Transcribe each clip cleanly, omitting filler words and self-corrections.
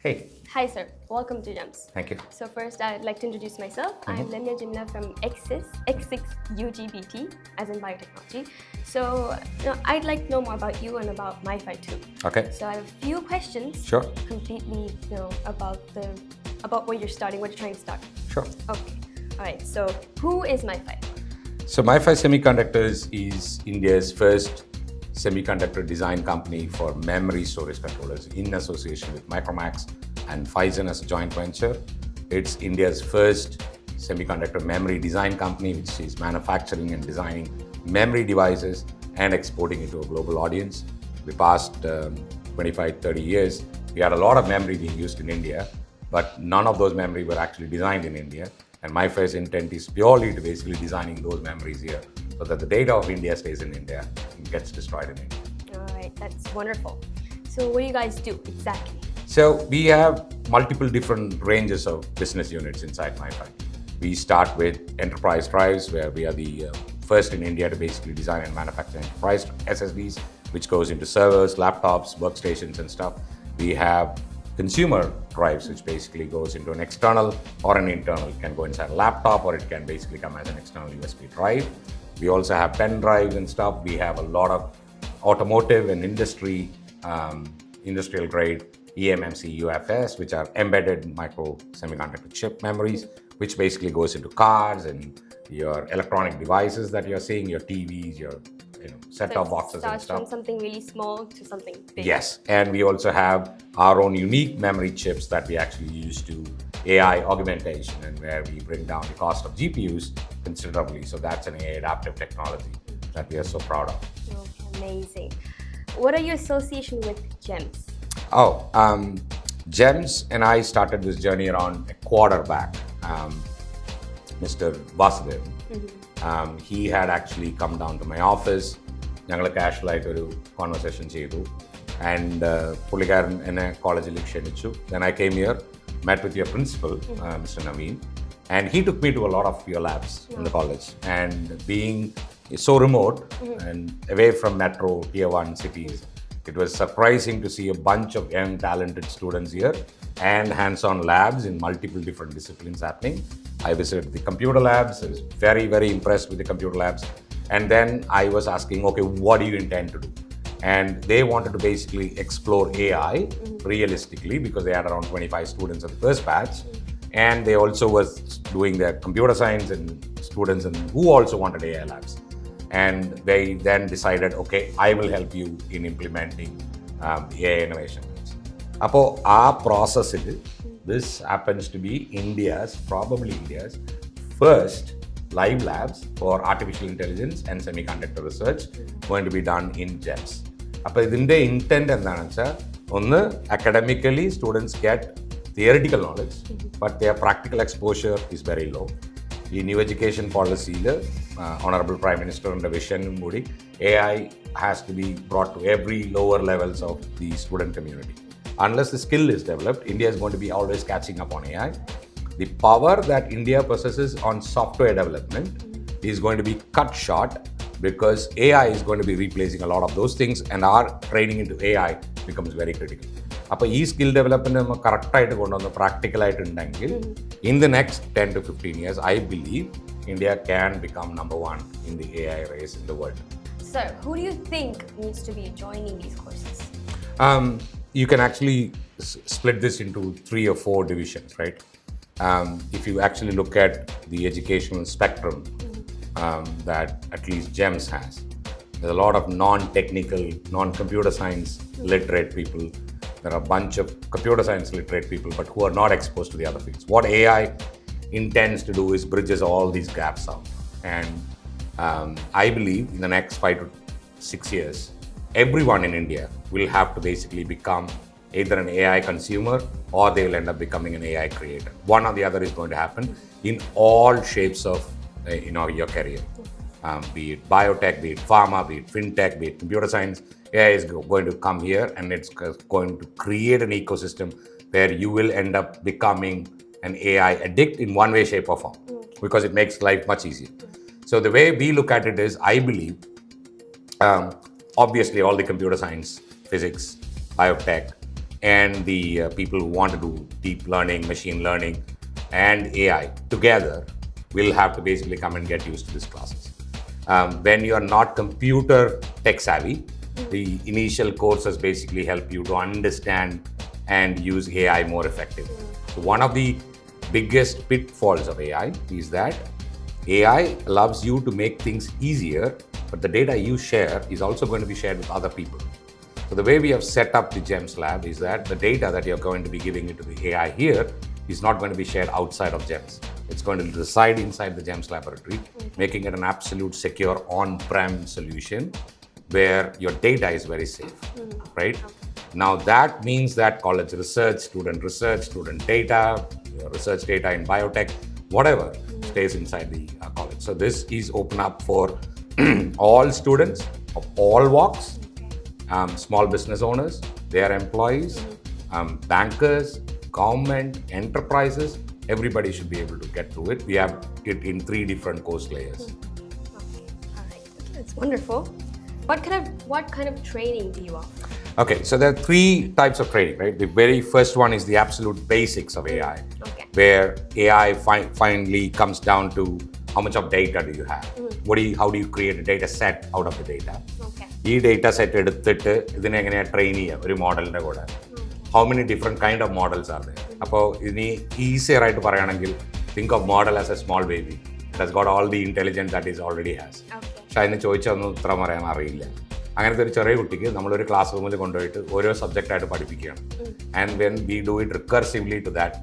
Hey, Hi, sir. Welcome to GEMS. thank you. So first, I'd like to introduce myself. I'm Lemya Jimna from X6 UGBT, as in biotechnology. So I'd like to know more about you and about MiPhi too. Okay, So I have a few questions. sure, Completely, about where you're starting, what you're trying to start. sure. Okay. All right. So who is MiPhi? So, MiPhi Semiconductors is India's first semiconductor design company for memory storage controllers in association with Micromax and Phison as a joint venture. It's India's first semiconductor memory design company, which is manufacturing and designing memory devices and exporting it to a global audience. The past 25, 30 years, we had a lot of memory being used in India, but none of those memory were actually designed in India. And MiPhi's intent is purely to basically designing those memories here so that the data of India stays in India and gets destroyed in India. All right. That's wonderful. So what do you guys do exactly? So we have multiple different ranges of business units inside MiPhi. We start with enterprise drives, where we are the first in India to basically design and manufacture enterprise SSDs, which goes into servers, laptops, workstations, and stuff. We have consumer drives, which basically goes into an external or an internal. It can go inside a laptop, or it can basically come as an external USB drive. We also have pen drives and stuff. We have a lot of automotive and industrial grade eMMC UFS, which are embedded micro semiconductor chip memories, which basically goes into cars and your electronic devices that you're seeing, your TVs, your set-top boxes and Starts stuff. from something really small to something big. Yes, and we also have our own unique memory chips that we actually use to AI augmentation, and where we bring down the cost of GPUs considerably. So that's an AI adaptive technology that we are so proud of. Okay, amazing. What are your association with GEMS? Oh, GEMS and I started this journey around a quarter back. Mr. Vasudev, he had actually come down to my office. ഞങ്ങൾ കാഷ്വലായിട്ടൊരു conversation ചെയ്തു and പുള്ളിക്കാരൻ എന്നെ കോളേജിലേക്ക് ക്ഷണിച്ചു. Then I came here, met with your principal, Mr. Naveen, and he took me to a lot of your labs in the college. And being so remote and away from metro tier 1 cities, it was surprising to see a bunch of young talented students here and hands-on labs in multiple different disciplines happening. I visited the computer labs. I was very, very impressed with the computer labs. And then I was asking, okay, what do you intend to do? And they wanted to basically explore AI realistically, because they had around 25 students at the first batch. And they also was doing their computer science and students and who also wanted AI labs. And they then decided, okay, I will help you in implementing AI innovation labs. Appo our process is, this happens to be probably India's first live labs for artificial intelligence and semiconductor research going to be done in GEMS. അപ്പോൾ ഇതിൻ്റെ intent എന്താണെന്ന് വെച്ചാൽ, ഒന്ന്, academically students get theoretical knowledge, but their practical exposure is very low. ഈ new education പോളിസിയിൽ honourable prime മിനിസ്റ്ററിൻ്റെ വിഷനും കൂടി AI has to be brought to every lower levels of the student community. Unless the skill is developed, India is going to be always catching up on AI. The power that India possesses on software development is going to be cut short, because AI is going to be replacing a lot of those things, and our training into AI becomes very critical. അപ്പോൾ ഈ skill development നമ്മൾ കറക്റ്റായിട്ട് കൊണ്ടുവന്ന് പ്രാക്ടിക്കലായിട്ടുണ്ടെങ്കിൽ in the next 10 to 15 years, I believe India can become number one in the AI race in the world. So, who do you think needs to be joining these courses? You can actually split this into 3 or 4 divisions, right? If you actually look at the educational spectrum that at least GEMS has, there's a lot of non-technical, non-computer science literate people. There are a bunch of computer science literate people, but who are not exposed to the other fields. What AI intends to do is bridges all these gaps out. And I believe in the next 5 to 6 years, everyone in India will have to basically become either an AI consumer, or they will end up becoming an AI creator. One or the other is going to happen in all shapes of your career. Be it biotech, be it pharma, be it fintech, be it computer science. AI is going to come here, and it's going to create an ecosystem where you will end up becoming an AI addict in one way, shape or form, because it makes life much easier. So the way we look at it is, I believe, obviously all the computer science, physics, biotech, and the people who want to do deep learning, machine learning, and AI together will have to basically come and get used to these classes. When you are not computer tech savvy, the initial courses basically help you to understand and use AI more effectively. So one of the biggest pitfalls of AI is that AI allows you to make things easier, but the data you share is also going to be shared with other people. So the way we have set up the GEMS lab is that the data that you're going to be giving into the AI here is not going to be shared outside of GEMS. It's going to reside inside the GEMS laboratory, making it an absolute secure on-prem solution where your data is very safe, right? Now that means that college research, student data, your research data in biotech, whatever stays inside the college. So this is open up for all students of all walks, small business owners, their employees, bankers, government, enterprises. Everybody should be able to get through it. We have it in 3 different course layers. Okay. All right. That's wonderful. What kind of training do you offer? Okay, so there are 3 types of training, right? The very first one is the absolute basics of AI, where AI finally comes down to how much of data do you have? How do you create a data set out of the data? This data set എടുത്തിട്ട് ഇതിനെ എങ്ങനെയാ train ചെയ്യുക ഒരു മോഡലിന്റെ കൂടെ? How many different kind of models are there? അപ്പോൾ ഇനി easier ആയിട്ട് പറയുകയാണെങ്കിൽ think of model as a small baby. It has got all the intelligence that it already has. പക്ഷെ അതിന് ചോദിച്ചൊന്നും ഉത്തരം പറയാൻ അറിയില്ല. അങ്ങനത്തെ ഒരു ചെറിയ കുട്ടിക്ക് നമ്മളൊരു ക്ലാസ് റൂമിൽ കൊണ്ടുപോയിട്ട് ഓരോ സബ്ജക്റ്റായിട്ട് പഠിപ്പിക്കുകയാണ്. And when we do it recursively to that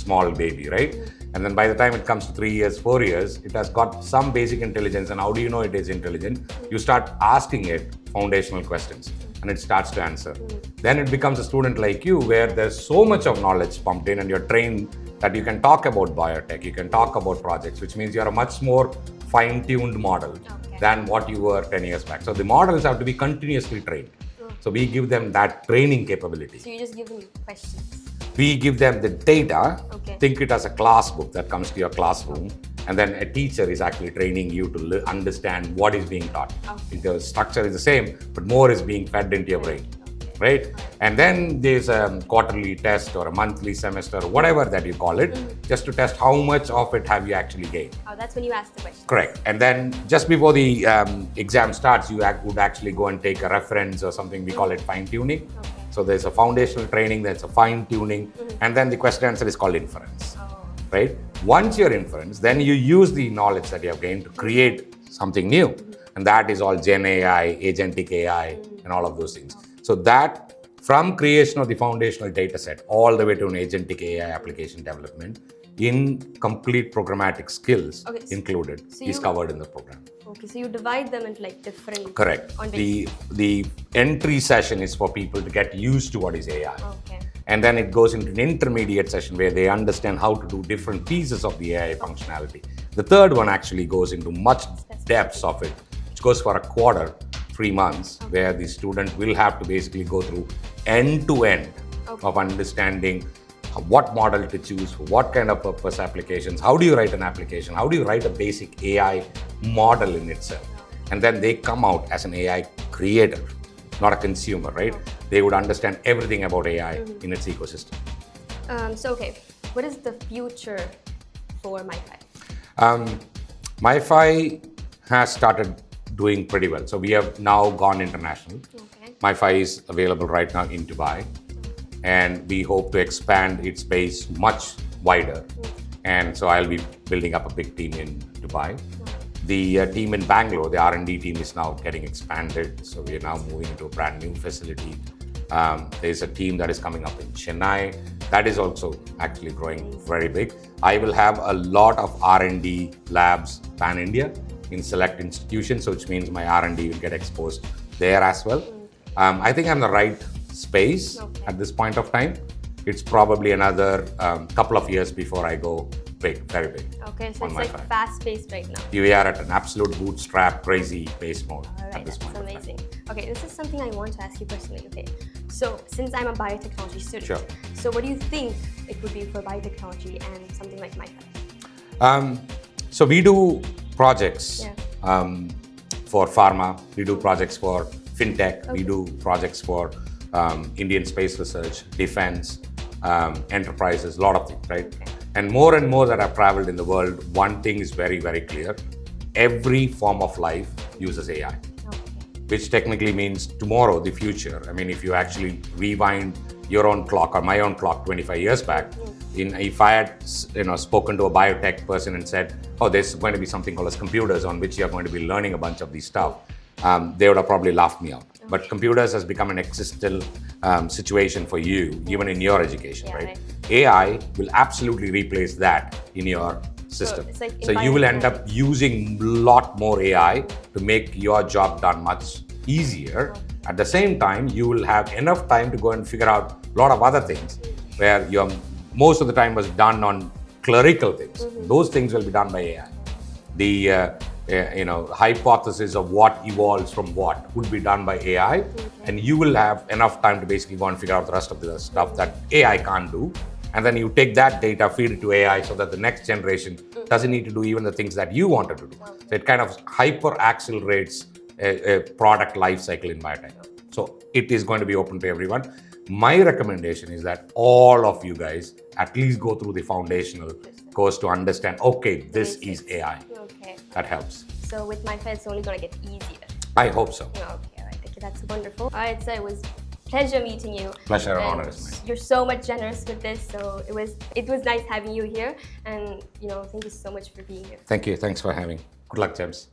small baby, right? And then by the time it comes to 3 years, 4 years, it has got some basic intelligence. And how do you know it is intelligent? You start asking it foundational questions and it starts to answer. Then it becomes a student like you where there's so much of knowledge pumped in and you're trained that you can talk about biotech, you can talk about projects, which means you're a much more fine-tuned model than what you were 10 years back. So the models have to be continuously trained. So we give them that training capability. So you just give them questions? We give them the data. Think it as a class book that comes to your classroom. And then a teacher is actually training you to understand what is being taught. The structure is the same, but more is being fed into your brain, right? And then there's a quarterly test or a monthly semester, whatever that you call it, just to test how much of it have you actually gained. Oh, that's when you ask the question. Correct. And then just before the exam starts, you would actually go and take a reference or something. We call it fine-tuning. So there's a foundational training, there's a fine-tuning, and then the question answer is called inference, right? Once you're inference, then you use the knowledge that you have gained to create something new. And that is all Gen AI, agentic AI, and all of those things. So that from creation of the foundational data set all the way to an agentic AI application development in complete programmatic skills included is covered in the program. Okay, so you divide them into like different... Correct. The entry session is for people to get used to what is AI. And then it goes into an intermediate session where they understand how to do different pieces of the AI functionality. The third one actually goes into much depths of it, which goes for a quarter, 3 months, where the student will have to basically go through end-to-end of understanding what model to choose, for what kind of purpose applications, how do you write an application, how do you write a basic AI model in itself. And then they come out as an AI creator, not a consumer, right? They would understand everything about AI in its ecosystem. What is the future for MiPhi? MiPhi has started doing pretty well. So we have now gone international. MiPhi is available right now in Dubai. And we hope to expand its base much wider. And so I'll be building up a big team in Dubai. The team in Bangalore, the R&D team is now getting expanded. So we are now moving into a brand new facility. There's a team that is coming up in Chennai. That is also actually growing very big. I will have a lot of R&D labs pan-India in select institutions, so which means my R&D will get exposed there as well. I think I'm the right space at this point of time. It's probably another couple of years before I go big, very big. Okay, so it's like fast-paced right now. We are at an absolute bootstrap, crazy pace mode at this point. That's amazing. Okay, this is something I want to ask you personally. Okay, so since I'm a biotechnology student, so what do you think it would be for biotechnology and something like MiPhi? So we do projects for pharma, we do projects for fintech, we do projects for Indian space research, defense, enterprises, a lot of things, right? Okay. And more that I've traveled in the world, one thing is very, very clear. Every form of life uses AI, okay. Which technically means tomorrow, the future. I mean, if you actually rewind your own clock or my own clock 25 years back, if I had spoken to a biotech person and said, oh, there's going to be something called as computers on which you're going to be learning a bunch of these stuff, they would have probably laughed me out. Okay. But computers has become an existential situation for you, even in your education, yeah, right? AI will absolutely replace that in your system. So you will end up using a lot more AI to make your job done much easier. Okay. At the same time, you will have enough time to go and figure out a lot of other things where most of the time was done on clerical things. Mm-hmm. Those things will be done by AI. The hypothesis of what evolves from what would be done by AI, okay. And you will have enough time to basically go and figure out the rest of the stuff that AI can't do. And then you take that data, feed it to AI so that the next generation doesn't need to do even the things that you wanted to do. Okay. So it kind of hyper accelerates a product life cycle in biotech. So it is going to be open to everyone. My recommendation is that all of you guys at least go through the foundational course to understand, okay, this is AI. Okay. That helps. So with MiPhi, it's only going to get easier. I hope so. Okay, all right. Thank you. That's wonderful. All right, so it was a pleasure meeting you. Pleasure and honor is mine. You're so much generous with this, so it was nice having you here. And thank you so much for being here. Thank you. Thanks for having. Good luck, James.